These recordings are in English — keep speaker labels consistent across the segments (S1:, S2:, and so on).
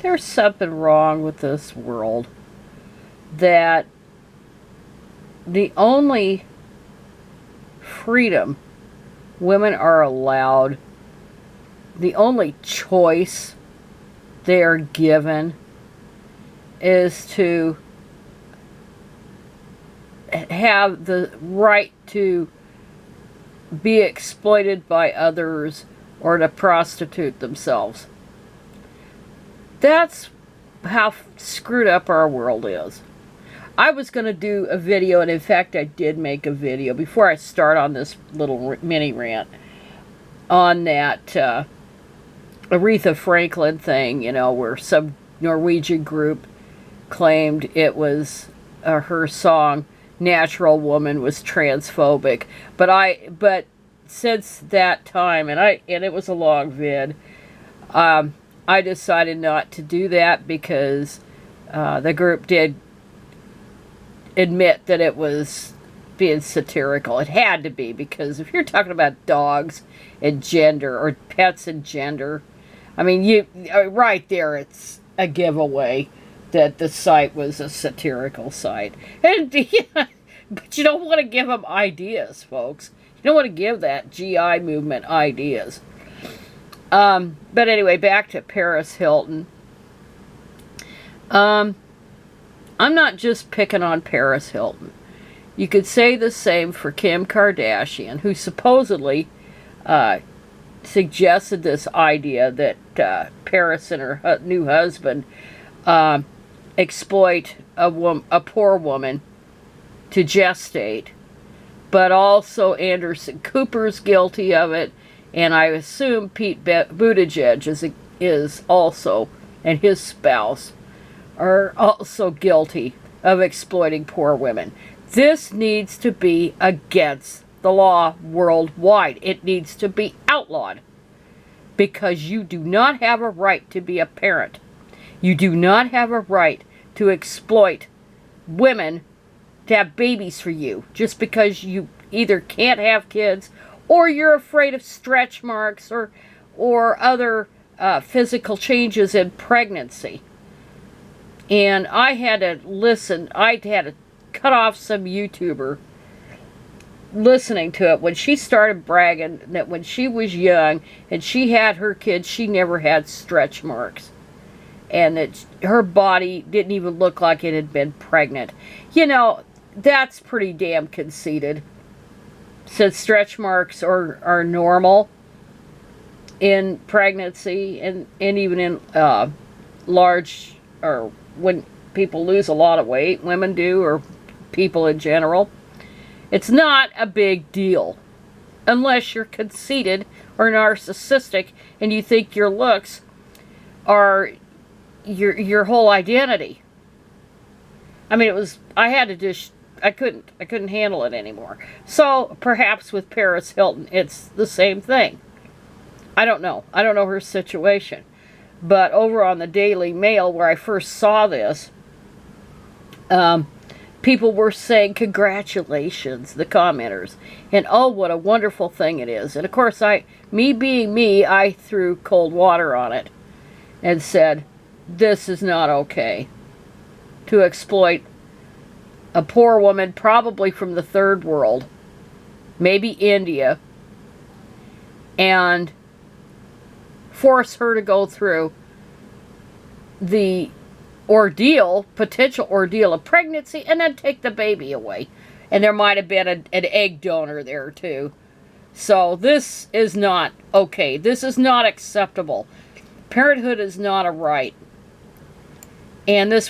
S1: there's something wrong with this world. That the only freedom women are allowed, the only choice they are given, is to have the right to be exploited by others or to prostitute themselves. That's how screwed up our world is. I was going to do a video, and in fact I did make a video before I start on this little mini rant on that Aretha Franklin thing, you know, where some Norwegian group claimed it was her song Natural Woman was transphobic. But since that time, and it was a long vid, I decided not to do that because the group did admit that it was being satirical. It had to be, because if you're talking about dogs and gender, or pets and gender, I mean, you right there, it's a giveaway that the site was a satirical site. And yeah, but you don't want to give them ideas, folks. You don't want to give that GI movement ideas. But anyway, back to Paris Hilton. I'm not just picking on Paris Hilton. You could say the same for Kim Kardashian, who supposedly suggested this idea that Paris and her new husband exploit a poor woman to gestate. But also Anderson Cooper's guilty of it, and I assume Pete Buttigieg is also, and his spouse, are also guilty of exploiting poor women. This needs to be against the law worldwide. It needs to be outlawed, because you do not have a right to be a parent. You do not have a right to exploit women to have babies for you just because you either can't have kids, or you're afraid of stretch marks or other physical changes in pregnancy. And I had to listen. I had to cut off some YouTuber listening to it when she started bragging that when she was young and she had her kids, she never had stretch marks. And that her body didn't even look like it had been pregnant. You know, that's pretty damn conceited. Since stretch marks are normal in pregnancy and even in large, or when people lose a lot of weight, women do, or people in general. It's not a big deal unless you're conceited or narcissistic and you think your looks are your whole identity. I mean, I couldn't handle it anymore. So perhaps with Paris Hilton it's the same thing. I don't know her situation. But over on the Daily Mail, where I first saw this, people were saying congratulations, the commenters, and oh, what a wonderful thing it is. And of course, me being me, I threw cold water on it and said, this is not okay to exploit a poor woman, probably from the third world, maybe India, and force her to go through the potential ordeal of pregnancy, and then take the baby away. And there might have been an egg donor there too. So this is not okay. This is not acceptable. Parenthood is not a right. And this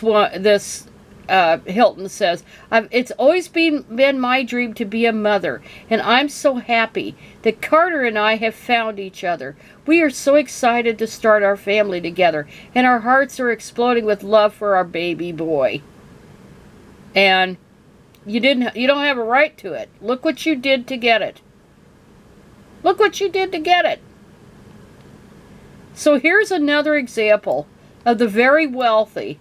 S1: Hilton says, it's always been my dream to be a mother, and I'm so happy that Carter and I have found each other. We are so excited to start our family together, and our hearts are exploding with love for our baby boy. And you don't have a right to it. Look what you did to get it. Look what you did to get it. So here's another example of the very wealthy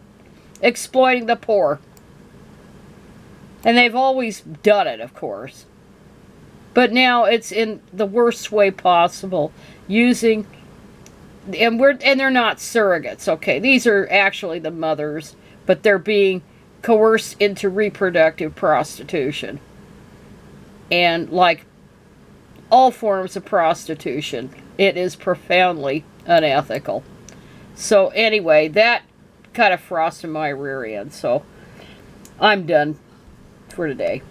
S1: exploiting the poor. And they've always done it, of course. But now it's in the worst way possible, using and they're not surrogates, okay? These are actually the mothers, but they're being coerced into reproductive prostitution. And like all forms of prostitution, it is profoundly unethical. So anyway, that kind of frosted my rear end. So I'm done for today.